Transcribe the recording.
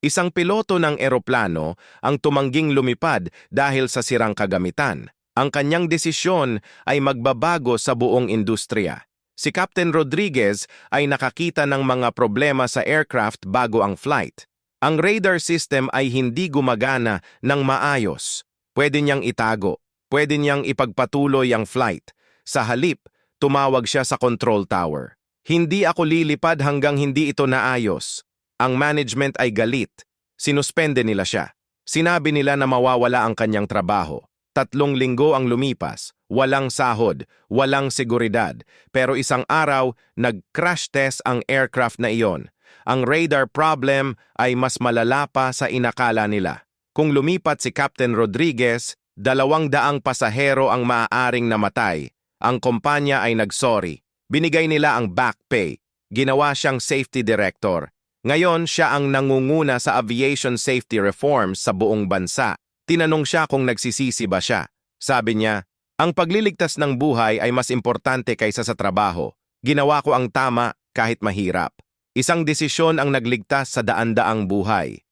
Isang piloto ng eroplano ang tumangging lumipad dahil sa sirang kagamitan. Ang kanyang desisyon ay magbabago sa buong industriya. Si Captain Rodriguez ay nakakita ng mga problema sa aircraft bago ang flight. Ang radar system ay hindi gumagana ng maayos. Pwede niyang itago. Pwede niyang ipagpatuloy ang flight. Sa halip, tumawag siya sa control tower. Hindi ako lilipad hanggang hindi ito naayos. Ang management ay galit. Sinuspende nila siya. Sinabi nila na mawawala ang kanyang trabaho. 3 linggo ang lumipas. Walang sahod, walang seguridad. Pero isang araw, nag-crash test ang aircraft na iyon. Ang radar problem ay mas malala pa sa inakala nila. Kung lumipat si Captain Rodriguez, 200 pasahero ang maaaring namatay. Ang kumpanya ay nagsorry. Binigay nila ang back pay. Ginawa siyang safety director. Ngayon, siya ang nangunguna sa aviation safety reforms sa buong bansa. Tinanong siya kung nagsisisi ba siya. Sabi niya, ang pagliligtas ng buhay ay mas importante kaysa sa trabaho. Ginawa ko ang tama kahit mahirap. Isang desisyon ang nagligtas sa daan-daang buhay.